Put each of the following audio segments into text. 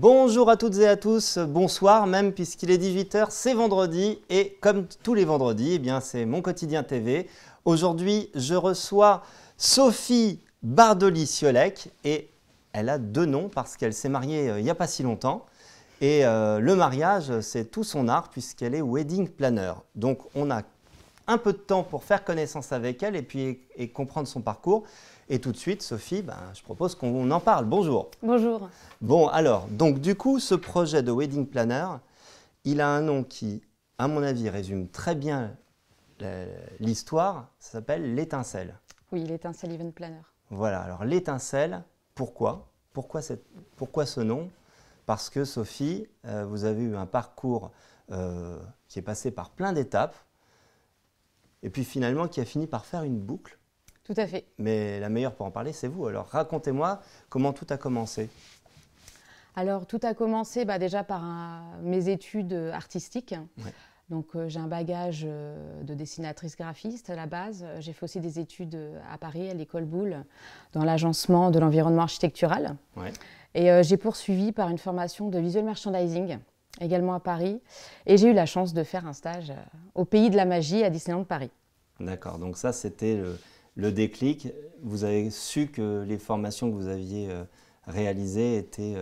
Bonjour à toutes et à tous, bonsoir même puisqu'il est 18h, c'est vendredi et comme tous les vendredis, eh bien c'est Mon Quotidien TV. Aujourd'hui, je reçois Sophie Bardoli-Ciolek et elle a deux noms parce qu'elle s'est mariée il n'y a pas si longtemps. Et le mariage, c'est tout son art puisqu'elle est wedding planner. Donc on a un peu de temps pour faire connaissance avec elle et comprendre son parcours. Et tout de suite, Sophie, je propose qu'on en parle. Bonjour. Bonjour. Bon, alors, donc du coup, ce projet de wedding planner, il a un nom qui, à mon avis, résume très bien l'histoire. Ça s'appelle l'étincelle. Oui, l'étincelle event planner. Voilà, alors l'étincelle, pourquoi ce nom? Parce que Sophie, vous avez eu un parcours qui est passé par plein d'étapes et puis finalement qui a fini par faire une boucle. Tout à fait. Mais la meilleure pour en parler, c'est vous. Alors racontez-moi comment tout a commencé. Alors tout a commencé déjà par mes études artistiques. Ouais. Donc j'ai un bagage de dessinatrice graphiste à la base. J'ai fait aussi des études à Paris, à l'école Boulle, dans l'agencement de l'environnement architectural. Ouais. Et j'ai poursuivi par une formation de visual merchandising, également à Paris. Et j'ai eu la chance de faire un stage au Pays de la Magie à Disneyland Paris. D'accord, donc ça c'était le déclic. Vous avez su que les formations que vous aviez réalisées étaient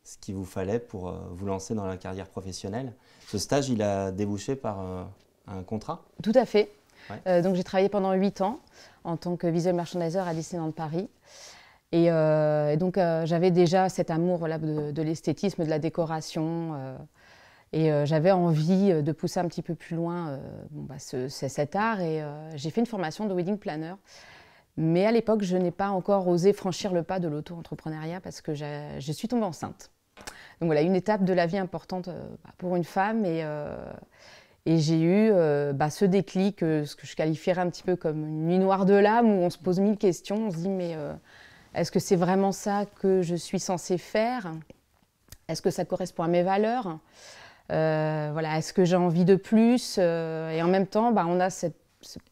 ce qu'il vous fallait pour vous lancer dans la carrière professionnelle. Ce stage, il a débouché par un contrat? Tout à fait. Ouais. Donc j'ai travaillé pendant 8 ans en tant que visual merchandiser à Disneyland Paris. Et donc j'avais déjà cet amour de l'esthétisme, de la décoration. Et j'avais envie de pousser un petit peu plus loin cet art. Et j'ai fait une formation de wedding planner. Mais à l'époque, je n'ai pas encore osé franchir le pas de l'auto-entrepreneuriat parce que je suis tombée enceinte. Donc voilà, une étape de la vie importante pour une femme. Et j'ai eu ce déclic, ce que je qualifierais un petit peu comme une nuit noire de l'âme, où on se pose 1000 questions. On se dit, mais est-ce que c'est vraiment ça que je suis censée faire? Est-ce que ça correspond à mes valeurs? Voilà, est-ce que j'ai envie de plus? Et en même temps, on a cette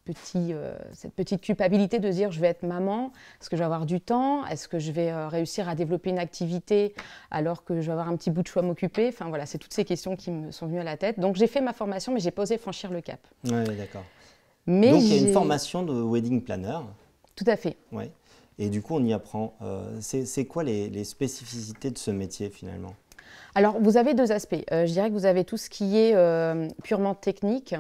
petite culpabilité de se dire je vais être maman, est-ce que je vais avoir du temps, est-ce que je vais réussir à développer une activité alors que je vais avoir un petit bout de chou à m'occuper? Enfin voilà, c'est toutes ces questions qui me sont venues à la tête. Donc j'ai fait ma formation, mais j'ai pas osé franchir le cap. Oui, d'accord. Mais donc il y a une formation de wedding planner. Tout à fait. Ouais. Et du coup, on y apprend. C'est quoi les spécificités de ce métier finalement? Alors vous avez deux aspects. Je dirais que vous avez tout ce qui est purement technique.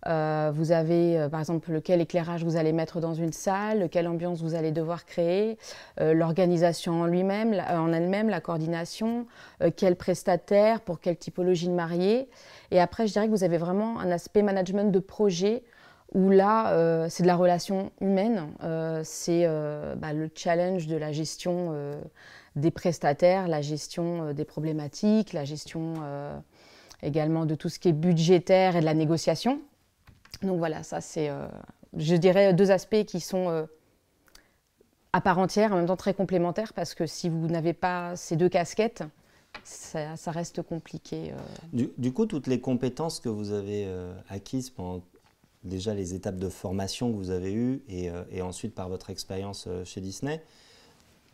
Vous avez par exemple quel éclairage vous allez mettre dans une salle, quelle ambiance vous allez devoir créer, l'organisation en elle-même, la coordination, quel prestataire, pour quelle typologie de mariée. Et après, je dirais que vous avez vraiment un aspect management de projet où là, c'est de la relation humaine, c'est le challenge de la gestion des prestataires, la gestion des problématiques, la gestion également de tout ce qui est budgétaire et de la négociation. Donc voilà, ça c'est, je dirais, deux aspects qui sont à part entière, en même temps très complémentaires, parce que si vous n'avez pas ces deux casquettes, ça reste compliqué. Du coup, toutes les compétences que vous avez acquises pendant déjà les étapes de formation que vous avez eues et ensuite par votre expérience chez Disney,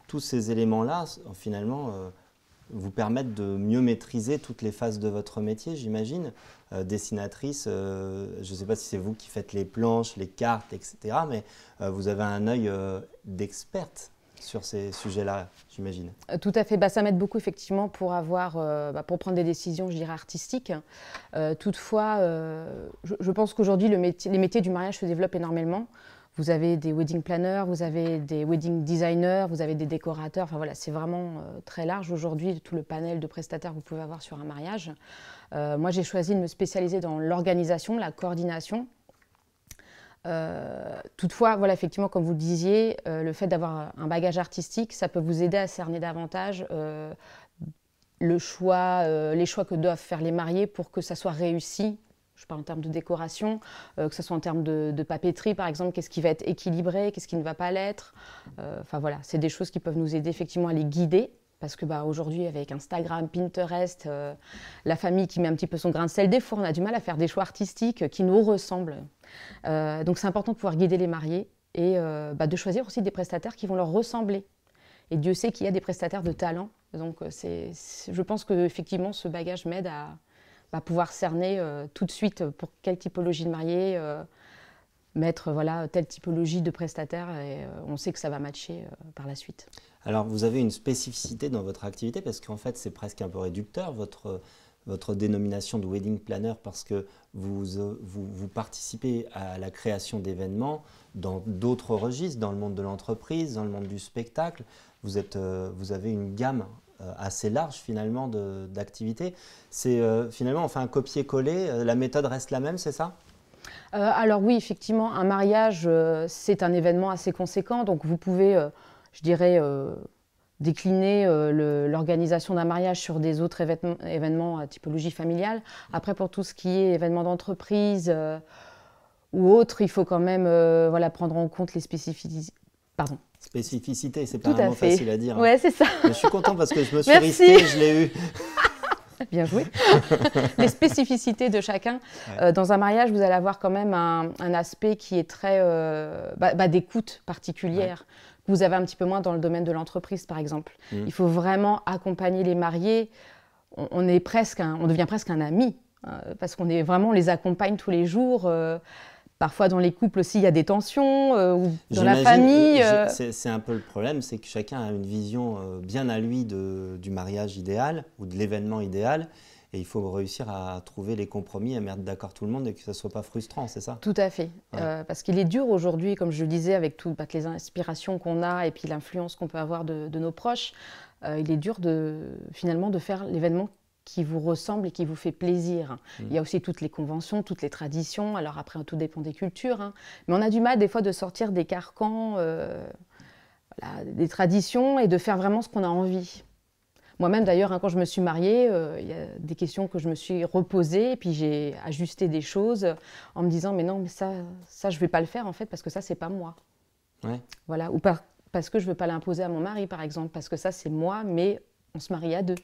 tous ces éléments-là, finalement, vous permettent de mieux maîtriser toutes les phases de votre métier, j'imagine. Dessinatrice, je ne sais pas si c'est vous qui faites les planches, les cartes, etc. Mais vous avez un œil d'experte sur ces sujets-là, j'imagine. Tout à fait, ça m'aide beaucoup effectivement pour pour prendre des décisions, je dirais, artistiques. Toutefois, je pense qu'aujourd'hui, les métiers du mariage se développent énormément. Vous avez des wedding planners, vous avez des wedding designers, vous avez des décorateurs. Enfin voilà, c'est vraiment très large aujourd'hui, tout le panel de prestataires que vous pouvez avoir sur un mariage. Moi, j'ai choisi de me spécialiser dans l'organisation, la coordination. Toutefois, voilà, effectivement, comme vous le disiez, le fait d'avoir un bagage artistique, ça peut vous aider à cerner davantage les choix que doivent faire les mariés pour que ça soit réussi. Je parle en termes de décoration, que ce soit en termes de papeterie, par exemple, qu'est-ce qui va être équilibré, qu'est-ce qui ne va pas l'être. Enfin voilà, c'est des choses qui peuvent nous aider effectivement à les guider. Parce que aujourd'hui, avec Instagram, Pinterest, la famille qui met un petit peu son grain de sel, des fois, on a du mal à faire des choix artistiques qui nous ressemblent. Donc c'est important de pouvoir guider les mariés et de choisir aussi des prestataires qui vont leur ressembler. Et Dieu sait qu'il y a des prestataires de talent Donc je pense qu'effectivement ce bagage m'aide à pouvoir cerner tout de suite pour quelle typologie de marié mettre voilà, telle typologie de prestataire et on sait que ça va matcher par la suite. Alors vous avez une spécificité dans votre activité parce qu'en fait c'est presque un peu réducteur votre dénomination de wedding planner parce que vous participez à la création d'événements dans d'autres registres, dans le monde de l'entreprise, dans le monde du spectacle. Vous avez une gamme assez large finalement d'activités. C'est finalement on fait un copier-coller, la méthode reste la même, c'est ça ? Alors oui, effectivement, un mariage, c'est un événement assez conséquent, donc vous pouvez, je dirais, décliner l'organisation d'un mariage sur des autres événements à typologie familiale. Après, pour tout ce qui est événements d'entreprise ou autres, il faut quand même voilà, prendre en compte les spécificités. Pardon. Spécificité, c'est pas un mot facile à dire. Ouais, c'est ça. Mais je suis content parce que je me suis risqué, je l'ai eu. Bien joué. Les spécificités de chacun. Ouais. Dans un mariage, vous allez avoir quand même un aspect qui est très d'écoute particulière. Ouais. Vous avez un petit peu moins dans le domaine de l'entreprise, par exemple. Il faut vraiment accompagner les mariés. On devient presque un ami, parce qu'on les accompagne tous les jours. Parfois, dans les couples aussi, il y a des tensions, ou dans la famille. C'est un peu le problème, c'est que chacun a une vision bien à lui du mariage idéal ou de l'événement idéal. Et il faut réussir à trouver les compromis, à mettre d'accord tout le monde et que ça ne soit pas frustrant, c'est ça ? Tout à fait. Ouais. Parce qu'il est dur aujourd'hui, comme je le disais, avec toutes les inspirations qu'on a et puis l'influence qu'on peut avoir de nos proches, il est dur finalement de faire l'événement qui vous ressemble et qui vous fait plaisir. Il y a aussi toutes les conventions, toutes les traditions. Alors après, tout dépend des cultures. Mais on a du mal des fois de sortir des carcans, voilà, des traditions et de faire vraiment ce qu'on a envie. Moi-même d'ailleurs, quand je me suis mariée, il y a des questions que je me suis reposées et puis j'ai ajusté des choses en me disant mais non, mais ça je ne vais pas le faire en fait parce que ça, c'est pas moi. Ouais. Voilà. Ou parce que je ne veux pas l'imposer à mon mari par exemple, parce que ça, c'est moi, mais on se marie à deux.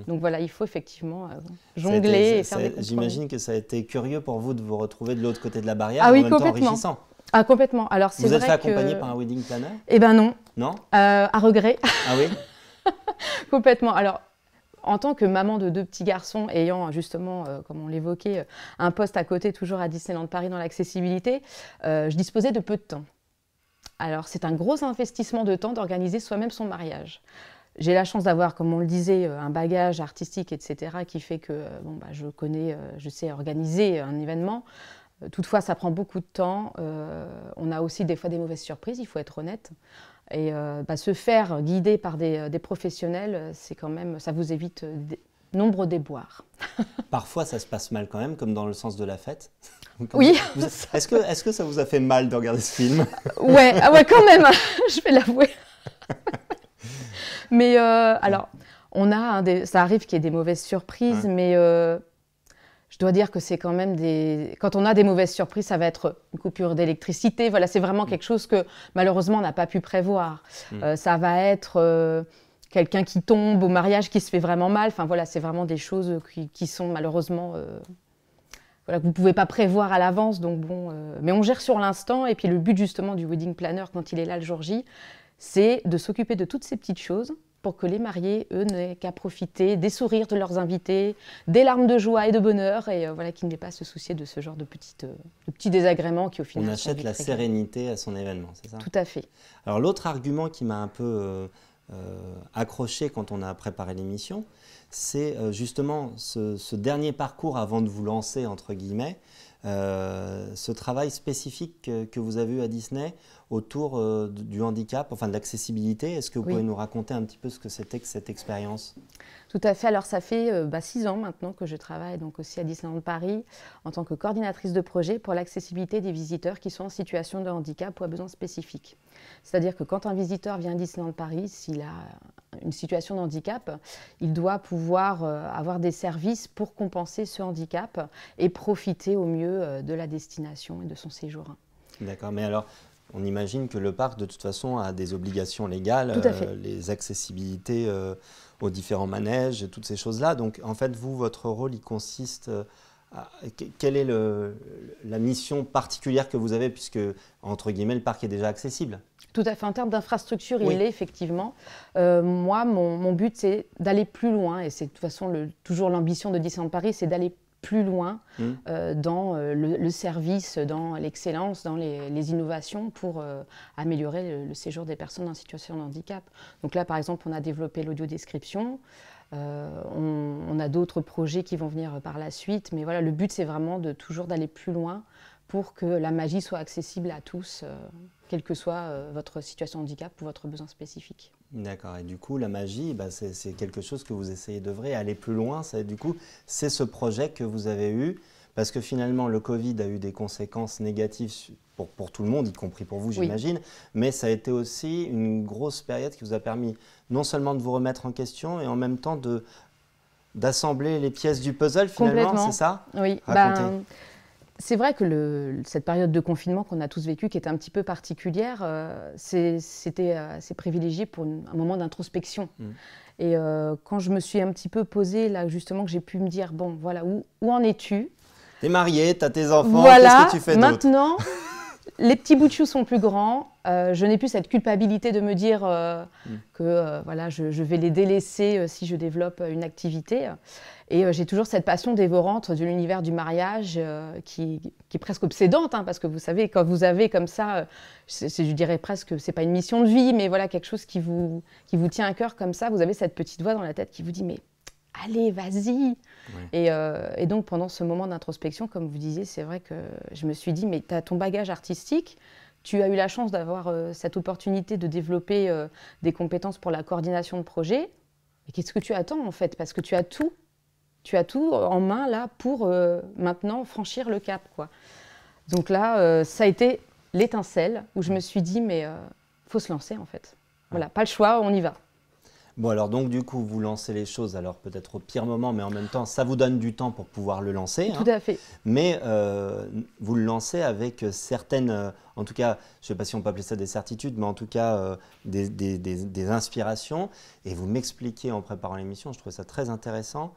Donc voilà, il faut effectivement jongler et faire des compromis. J'imagine que ça a été curieux pour vous de vous retrouver de l'autre côté de la barrière, en même temps complètement. Enrichissant. Ah, complètement. Alors, vous êtes fait accompagner par un wedding planner ? Eh bien non. Non ? À regret. Ah oui ? Complètement. Alors, en tant que maman de 2 petits garçons, ayant justement, comme on l'évoquait, un poste à côté, toujours à Disneyland Paris dans l'accessibilité, je disposais de peu de temps. Alors, c'est un gros investissement de temps d'organiser soi-même son mariage. J'ai la chance d'avoir, comme on le disait, un bagage artistique, etc., qui fait que je sais organiser un événement. Toutefois, ça prend beaucoup de temps. On a aussi des fois des mauvaises surprises, il faut être honnête. Et se faire guider par des professionnels, c'est quand même, ça vous évite nombre déboires. Parfois, ça se passe mal quand même, comme dans Le Sens de la fête. Oui. Est-ce que ça vous a fait mal de regarder ce film ? Ouais, quand même, je vais l'avouer. Mais alors, ça arrive qu'il y ait des mauvaises surprises, mais je dois dire que c'est quand même quand on a des mauvaises surprises, ça va être une coupure d'électricité. Voilà, c'est vraiment quelque chose que malheureusement on n'a pas pu prévoir. Ça va être quelqu'un qui tombe au mariage, qui se fait vraiment mal. Enfin voilà, c'est vraiment des choses qui sont malheureusement que vous ne pouvez pas prévoir à l'avance. Donc bon, mais on gère sur l'instant. Et puis le but justement du wedding planner quand il est là le jour J, c'est de s'occuper de toutes ces petites choses pour que les mariés, eux, n'aient qu'à profiter des sourires de leurs invités, des larmes de joie et de bonheur, et voilà, qu'ils n'aient pas à se soucier de ce genre de petits désagréments qui, au final, on achète la sérénité à son événement, c'est ça ? Tout à fait. Alors, l'autre argument qui m'a un peu accroché quand on a préparé l'émission, c'est justement ce dernier parcours avant de vous lancer, entre guillemets, ce travail spécifique que vous avez eu à Disney autour du handicap, enfin de l'accessibilité. Est-ce que vous pouvez nous raconter un petit peu ce que c'était que cette expérience ? Tout à fait. Alors ça fait 6 ans maintenant que je travaille donc aussi à Disneyland Paris en tant que coordinatrice de projet pour l'accessibilité des visiteurs qui sont en situation de handicap ou à besoins spécifiques. C'est-à-dire que quand un visiteur vient à Disneyland Paris, s'il a une situation de handicap, il doit pouvoir avoir des services pour compenser ce handicap et profiter au mieux de la destination et de son séjour. D'accord, mais alors on imagine que le parc de toute façon a des obligations légales, les accessibilités aux différents manèges, toutes ces choses-là. Donc en fait, votre rôle, il consiste quelle est la mission particulière que vous avez, puisque, entre guillemets, le parc est déjà accessible? Tout à fait. En termes d'infrastructure, Oui. il est effectivement. Moi, mon but, c'est d'aller plus loin, et c'est de toute façon toujours l'ambition de Disneyland Paris, c'est d'aller plus loin dans le service, dans l'excellence, dans les innovations pour améliorer le séjour des personnes en situation de handicap. Donc là, par exemple, on a développé l'audiodescription. On a d'autres projets qui vont venir par la suite, mais voilà, le but, c'est vraiment toujours d'aller plus loin pour que la magie soit accessible à tous, quelle que soit votre situation de handicap ou votre besoin spécifique. D'accord. Et du coup, la magie, c'est quelque chose que vous essayez d'œuvrer, aller plus loin. Du coup, c'est ce projet que vous avez eu, parce que finalement, le Covid a eu des conséquences négatives pour tout le monde, y compris pour vous, j'imagine. Oui. Mais ça a été aussi une grosse période qui vous a permis non seulement de vous remettre en question, et en même temps d'assembler les pièces du puzzle, finalement, c'est ça? Oui. C'est vrai que cette période de confinement qu'on a tous vécue, qui était un petit peu particulière, c'était assez privilégié pour un moment d'introspection. Et quand je me suis un petit peu posée, là justement, que j'ai pu me dire, bon, voilà, où en es-tu? T'es mariée, t'as tes enfants, voilà, qu'est-ce que tu fais d'autre? Maintenant, les petits bouts de chou sont plus grands. Je n'ai plus cette culpabilité de me dire que voilà, je vais les délaisser si je développe une activité. Et j'ai toujours cette passion dévorante de l'univers du mariage qui est presque obsédante, hein, parce que vous savez, quand vous avez comme ça, je dirais presque, c'est pas une mission de vie, mais voilà, quelque chose qui vous tient à cœur comme ça, vous avez cette petite voix dans la tête qui vous dit « mais allez, vas-y !» Et donc, pendant ce moment d'introspection, comme vous disiez, c'est vrai que je me suis dit « mais tu as ton bagage artistique, tu as eu la chance d'avoir cette opportunité de développer des compétences pour la coordination de projet, mais qu'est-ce que tu attends en fait? Parce que tu as tout. Tu as tout en main là pour maintenant franchir le cap, quoi. » Donc là, ça a été l'étincelle où je me suis dit, mais faut se lancer en fait. Voilà, pas le choix, on y va. Bon, alors donc du coup, vous lancez les choses, alors peut-être au pire moment, mais en même temps, ça vous donne du temps pour pouvoir le lancer. Tout à fait. Mais vous le lancez avec certaines, en tout cas, je ne sais pas si on peut appeler ça des certitudes, mais en tout cas des inspirations. Et vous m'expliquez en préparant l'émission, je trouvais ça très intéressant.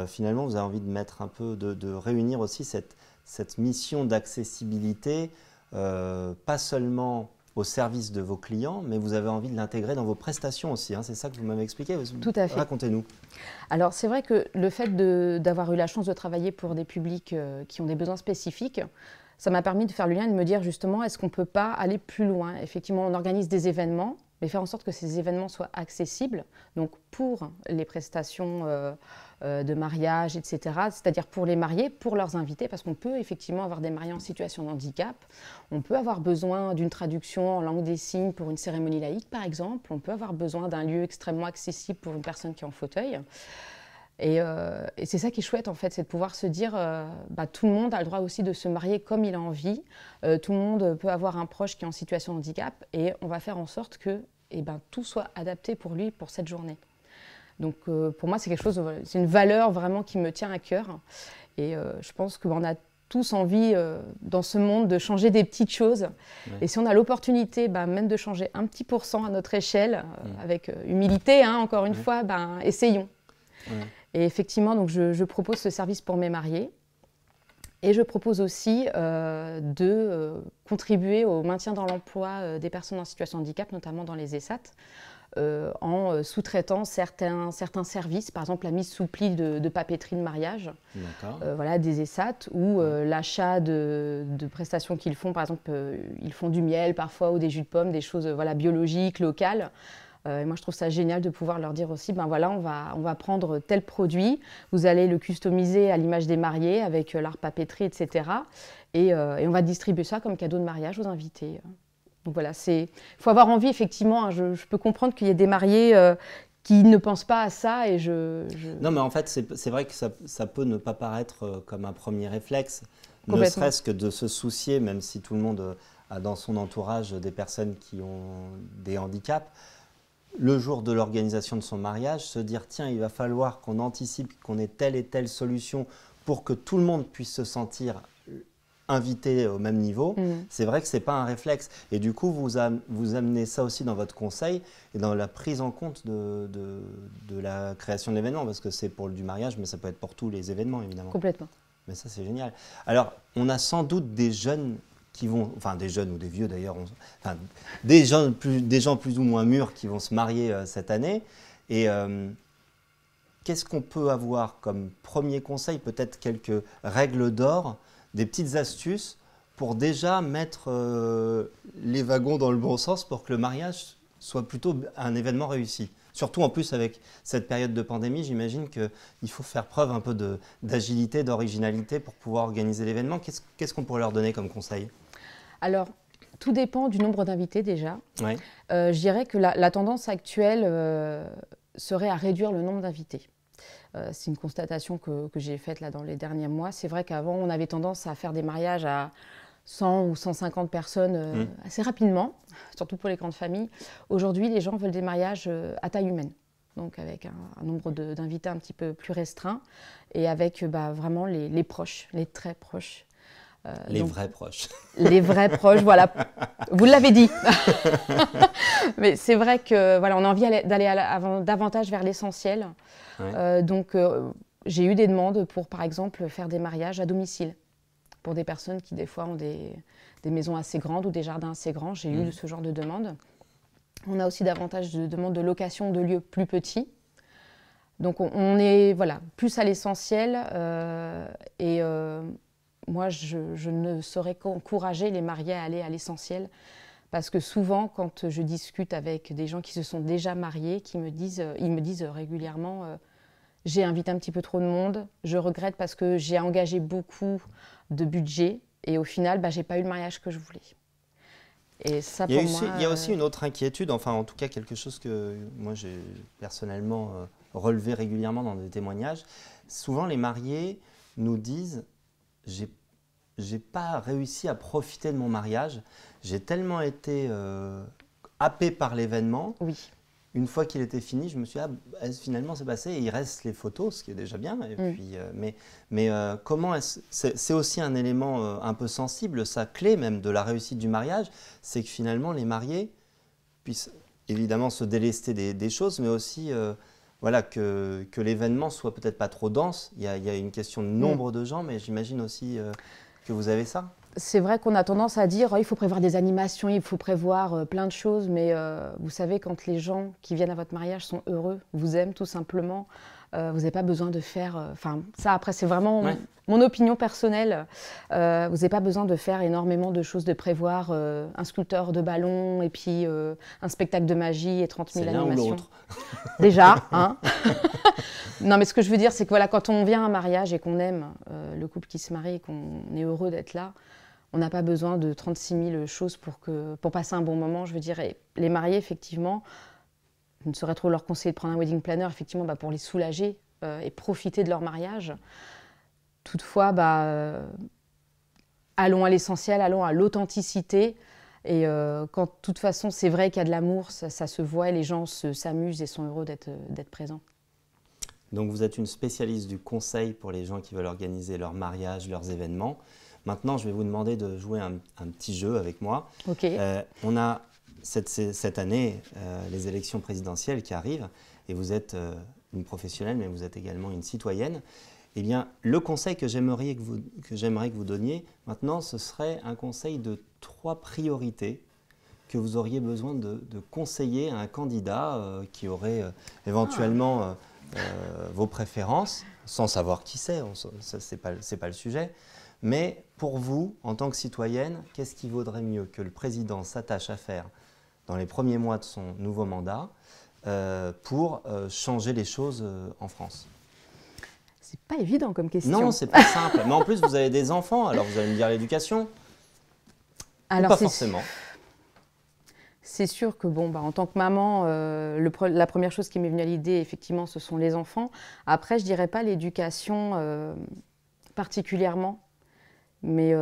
Finalement, vous avez envie de mettre un peu, de réunir aussi cette mission d'accessibilité, pas seulement au service de vos clients, mais vous avez envie de l'intégrer dans vos prestations aussi. Hein, c'est ça que vous m'avez expliqué. Tout à fait. Racontez-nous. Alors, c'est vrai que le fait d'avoir eu la chance de travailler pour des publics qui ont des besoins spécifiques, ça m'a permis de faire le lien et de me dire justement, est-ce qu'on ne peut pas aller plus loin? Effectivement, on organise des événements, mais faire en sorte que ces événements soient accessibles, donc pour les prestations de mariage, etc., c'est-à-dire pour les mariés, pour leurs invités, parce qu'on peut effectivement avoir des mariés en situation de handicap, on peut avoir besoin d'une traduction en langue des signes pour une cérémonie laïque, par exemple, on peut avoir besoin d'un lieu extrêmement accessible pour une personne qui est en fauteuil. Et c'est ça qui est chouette, en fait, c'est de pouvoir se dire tout le monde a le droit aussi de se marier comme il a envie, tout le monde peut avoir un proche qui est en situation de handicap, et on va faire en sorte que tout soit adapté pour lui, pour cette journée. Donc pour moi, c'est quelque chose, c'est une valeur vraiment qui me tient à cœur, et je pense qu'on a tous envie dans ce monde de changer des petites choses, et si on a l'opportunité même de changer un petit % à notre échelle, avec humilité, hein, encore une fois, essayons. Et effectivement, donc je propose ce service pour mes mariés. Et je propose aussi de contribuer au maintien dans l'emploi des personnes en situation de handicap, notamment dans les ESAT, en sous-traitant certains services, par exemple la mise sous pli de papeterie de mariage, voilà, des ESAT, ou l'achat de prestations qu'ils font. Par exemple, ils font du miel parfois, ou des jus de pommes, des choses biologiques, locales. Et moi, je trouve ça génial de pouvoir leur dire aussi, voilà, on va prendre tel produit, vous allez le customiser à l'image des mariés avec l'art papeterie, etc. Et on va distribuer ça comme cadeau de mariage aux invités. Donc voilà, il faut avoir envie, effectivement, hein, je peux comprendre qu'il y ait des mariés qui ne pensent pas à ça. Non, mais en fait, c'est vrai que ça peut ne pas paraître comme un premier réflexe, ne serait-ce que de se soucier, même si tout le monde a dans son entourage des personnes qui ont des handicaps, le jour de l'organisation de son mariage, se dire tiens, il va falloir qu'on anticipe, qu'on ait telle et telle solution pour que tout le monde puisse se sentir invité au même niveau, c'est vrai que ce n'est pas un réflexe. Et du coup, vous amenez ça aussi dans votre conseil et dans la prise en compte de la création de l'événement, parce que c'est pour du mariage, mais ça peut être pour tous les événements, évidemment. Complètement. Mais ça, c'est génial. Alors, on a sans doute des jeunes qui vont, enfin des jeunes ou des vieux d'ailleurs, enfin, des gens plus ou moins mûrs qui vont se marier cette année. Et qu'est-ce qu'on peut avoir comme premier conseil, peut-être quelques règles d'or, des petites astuces pour déjà mettre les wagons dans le bon sens pour que le mariage soit plutôt un événement réussi. Surtout en plus avec cette période de pandémie, j'imagine qu'il faut faire preuve un peu d'agilité, d'originalité pour pouvoir organiser l'événement. Qu'est-ce qu'on pourrait leur donner comme conseil? Alors, tout dépend du nombre d'invités déjà. Ouais. Je dirais que la tendance actuelle serait à réduire le nombre d'invités. C'est une constatation que j'ai faite là, dans les derniers mois. C'est vrai qu'avant, on avait tendance à faire des mariages à 100 ou 150 personnes assez rapidement, surtout pour les grandes familles. Aujourd'hui, les gens veulent des mariages à taille humaine, donc avec un nombre d'invités un petit peu plus restreint et avec vraiment les proches, les très proches. Les vrais proches. Les vrais proches, voilà. Vous l'avez dit. Mais c'est vrai que voilà, on a envie d'aller davantage vers l'essentiel. Ouais. Donc, j'ai eu des demandes pour, par exemple, faire des mariages à domicile pour des personnes qui, des fois, ont des maisons assez grandes ou des jardins assez grands. J'ai eu ce genre de demandes. On a aussi davantage de demandes de location de lieux plus petits. Donc, on est voilà, plus à l'essentiel moi, je ne saurais qu'encourager les mariés à aller à l'essentiel parce que souvent, quand je discute avec des gens qui se sont déjà mariés, ils me disent régulièrement j'ai invité un petit peu trop de monde, je regrette parce que j'ai engagé beaucoup de budget et au final, je n'ai pas eu le mariage que je voulais. Et ça, pour moi, il y a aussi une autre inquiétude, enfin en tout cas quelque chose que moi j'ai personnellement relevé régulièrement dans des témoignages. Souvent, les mariés nous disent j'ai pas réussi à profiter de mon mariage. J'ai tellement été happé par l'événement. Oui. Une fois qu'il était fini, je me suis dit, finalement c'est passé. Et il reste les photos, ce qui est déjà bien. Et puis, mais comment c'est aussi un élément un peu sensible, sa clé même de la réussite du mariage, c'est que finalement les mariés puissent évidemment se délester des choses, mais aussi voilà, que l'événement soit peut-être pas trop dense. Il y a une question de nombre de gens, mais j'imagine aussi que vous avez ça. C'est vrai qu'on a tendance à dire il faut prévoir des animations, il faut prévoir plein de choses, mais vous savez, quand les gens qui viennent à votre mariage sont heureux, vous aiment tout simplement, vous n'avez pas besoin de faire... Enfin, ça après, c'est vraiment mon opinion personnelle. Vous n'avez pas besoin de faire énormément de choses, de prévoir un sculpteur de ballons et puis un spectacle de magie et 30 000 animations. C'est l'un ou l'autre. Déjà, hein. Non, mais ce que je veux dire, c'est que voilà, quand on vient à un mariage et qu'on aime le couple qui se marie et qu'on est heureux d'être là, on n'a pas besoin de 36 000 choses pour passer un bon moment. Je veux dire, et les mariés, effectivement, je ne saurais trop leur conseiller de prendre un wedding planner, effectivement, pour les soulager et profiter de leur mariage. Toutefois, allons à l'essentiel, allons à l'authenticité. Et quand, de toute façon, c'est vrai qu'il y a de l'amour, ça se voit et les gens s'amusent et sont heureux d'être présents. Donc, vous êtes une spécialiste du conseil pour les gens qui veulent organiser leur mariage, leurs événements. Maintenant, je vais vous demander de jouer un petit jeu avec moi. Okay. On a cette année les élections présidentielles qui arrivent et vous êtes une professionnelle, mais vous êtes également une citoyenne. Eh bien, le conseil que j'aimerais que vous donniez maintenant, ce serait un conseil de 3 priorités que vous auriez besoin de conseiller à un candidat qui aurait éventuellement vos préférences, sans savoir qui c'est, c'est pas le sujet. Mais pour vous, en tant que citoyenne, qu'est-ce qui vaudrait mieux que le président s'attache à faire dans les premiers mois de son nouveau mandat pour changer les choses en France? C'est pas évident comme question. Non, c'est pas simple. Mais en plus, vous avez des enfants, alors vous allez me dire l'éducation. Alors, pas forcément. C'est sûr que, en tant que maman, la première chose qui m'est venue à l'idée, effectivement, ce sont les enfants. Après, je dirais pas l'éducation particulièrement. Mais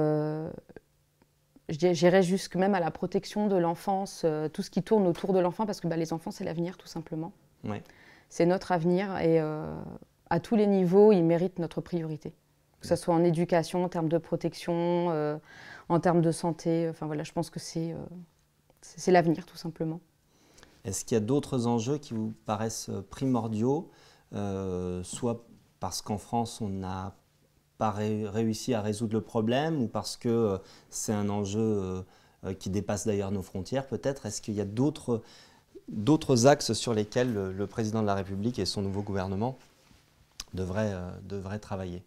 j'irais jusque même à la protection de l'enfance, tout ce qui tourne autour de l'enfant, parce que les enfants, c'est l'avenir, tout simplement. Ouais. C'est notre avenir et à tous les niveaux, ils méritent notre priorité. Que ce soit en éducation, en termes de protection, en termes de santé. Enfin voilà, je pense que c'est l'avenir, tout simplement. Est-ce qu'il y a d'autres enjeux qui vous paraissent primordiaux, soit parce qu'en France, on a pas réussi à résoudre le problème ou parce que c'est un enjeu qui dépasse d'ailleurs nos frontières peut-être? Est-ce qu'il y a d'autres axes sur lesquels le président de la République et son nouveau gouvernement devraient travailler?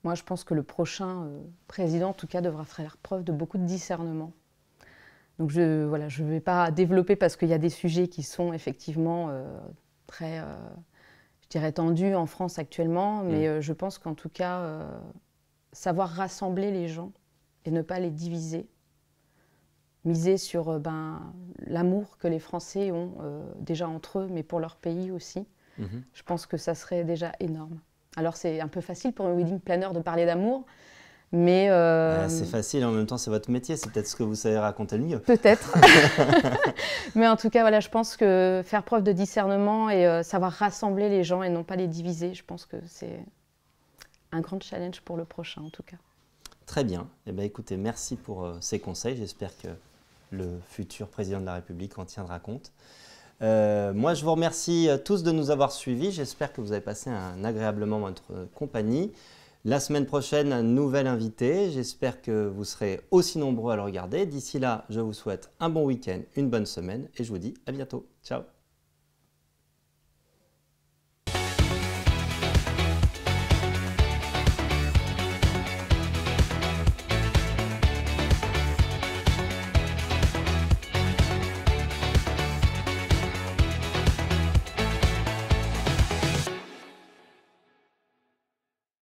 Moi, je pense que le prochain président, en tout cas, devra faire preuve de beaucoup de discernement. Donc, voilà, je ne vais pas développer parce qu'il y a des sujets qui sont effectivement très, je dirais, tendus en France actuellement, mais je pense qu'en tout cas, savoir rassembler les gens et ne pas les diviser, miser sur l'amour que les Français ont déjà entre eux, mais pour leur pays aussi, je pense que ça serait déjà énorme. Alors c'est un peu facile pour un wedding planner de parler d'amour, mais... c'est facile, en même temps c'est votre métier, c'est peut-être ce que vous savez raconter le mieux. Peut-être. Mais en tout cas, voilà, je pense que faire preuve de discernement et savoir rassembler les gens et non pas les diviser, je pense que c'est un grand challenge pour le prochain en tout cas. Très bien. Eh bien, écoutez, merci pour ces conseils. J'espère que le futur président de la République en tiendra compte. Moi, je vous remercie tous de nous avoir suivis. J'espère que vous avez passé un agréable moment en notre compagnie. La semaine prochaine, un nouvel invité. J'espère que vous serez aussi nombreux à le regarder. D'ici là, je vous souhaite un bon week-end, une bonne semaine et je vous dis à bientôt. Ciao.